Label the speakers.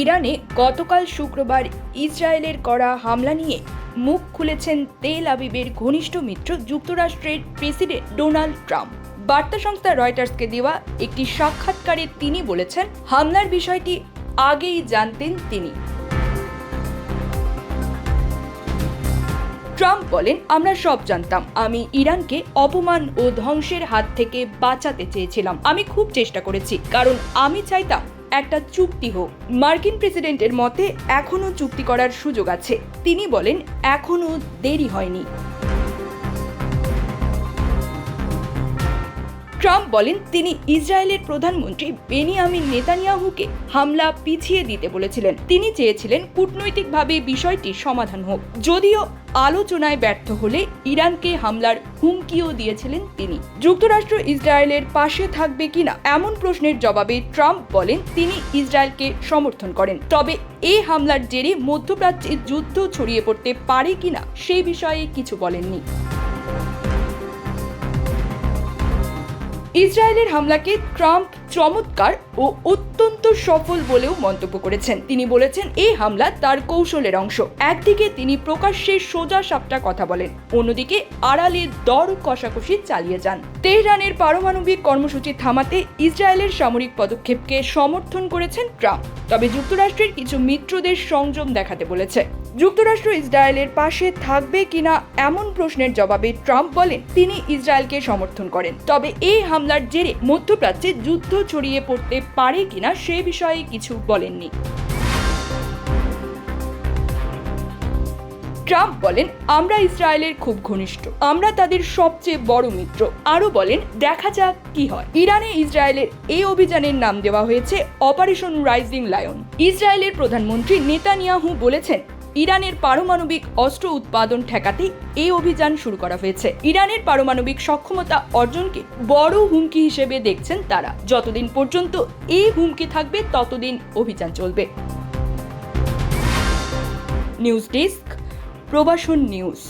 Speaker 1: ইরানে গতকাল শুক্রবার ইসরায়েলের করা হামলা নিয়ে মুখ খুলেছেন তেল আবিবের ঘনিষ্ঠ মিত্র যুক্তরাষ্ট্রের প্রেসিডেন্ট ডোনাল্ড ট্রাম্প। বার্তা সংস্থা রয়টার্সকে দেওয়া একটি সাক্ষাৎকারে তিনি বলেছেন, হামলার বিষয়টি আগেই জানতেন তিনি। ট্রাম্প বলেন, আমরা সব জানতাম। আমি ইরানকে অপমান ও ধ্বংসের হাত থেকে বাঁচাতে চেয়েছিলাম। আমি খুব চেষ্টা করেছি, কারণ আমি চাইতাম একটা চুক্তি হোক। মার্কিন প্রেসিডেন্টের মতে এখনো চুক্তি করার সুযোগ আছে। তিনি বলেন, এখনো দেরি হয়নি। ট্রাম্প বলেন, তিনি ইসরায়েলের প্রধানমন্ত্রী বেনিয়ামিন নেতানিয়াহুকে হামলা পিছিয়ে দিতে বলেছিলেন। তিনি চেয়েছিলেন কূটনৈতিকভাবে বিষয়টি সমাধান হোক। যদিও আলোচনায় ব্যর্থ হলে ইরানকে হামলার হুমকিও দিয়েছিলেন তিনি। যুক্তরাষ্ট্র ইসরায়েলের পাশে থাকবে কিনা এমন প্রশ্নের জবাবে ট্রাম্প বলেন, তিনি ইসরায়েলকে সমর্থন করেন। তবে এই হামলার জেরে মধ্যপ্রাচ্যে যুদ্ধ ছড়িয়ে পড়তে পারে কিনা সেই বিষয়ে কিছু বলেননি। ইসরায়েলের হামলাকে ট্রাম্প চমৎকার ও অত্যন্ত সফল বলেও মন্তব্য করেছেন। তিনি বলেছেন, এই হামলা তার কৌশলের অংশ। একদিকে তিনি প্রকাশ্যে সোজা সাপটা কথা বলেন, অন্যদিকে আড়ালে দর কষাকষি চালিয়ে যান। তেহরানের পারমাণবিক কর্মসূচি থামাতে ইসরায়েলের সামরিক পদক্ষেপকে সমর্থন করেছেন ট্রাম্প। তবে যুক্তরাষ্ট্রের কিছু মিত্রদের সংযম দেখাতে বলেছে। যুক্তরাষ্ট্র ইসরায়েলের পাশে থাকবে কিনা এমন প্রশ্নের জবাবে ট্রাম্প বলেন, তিনি ইসরায়েলকে সমর্থন করেন। তবে এই হামলার জেরে মধ্যপ্রাচ্যে যুদ্ধ ছড়িয়ে পড়তে পারে কিনা সে বিষয়ে কিছু বলেননি। ট্রাম্প বলেন, আমরা ইসরায়েলের খুব ঘনিষ্ঠ, আমরা তাদের সবচেয়ে বড় মিত্র। আরও বলেন, দেখা যাক কি হয়। ইরানে ইসরায়েলের এই অভিযানের নাম দেওয়া হয়েছে অপারেশন রাইজিং লায়ন। ইসরায়েলের প্রধানমন্ত্রী নেতানিয়াহু বলেছেন, ইরানের পারমাণবিক অস্ত্র উৎপাদন ঠেকাতে এই অভিযান শুরু করা হয়েছে। ইরানের পারমাণবিক সক্ষমতা অর্জনকে বড় হুমকি হিসেবে দেখছেন তারা। যতদিন পর্যন্ত এই হুমকি থাকবে ততদিন অভিযান চলবে। নিউজ ডেস্ক, প্রবাসন নিউজ।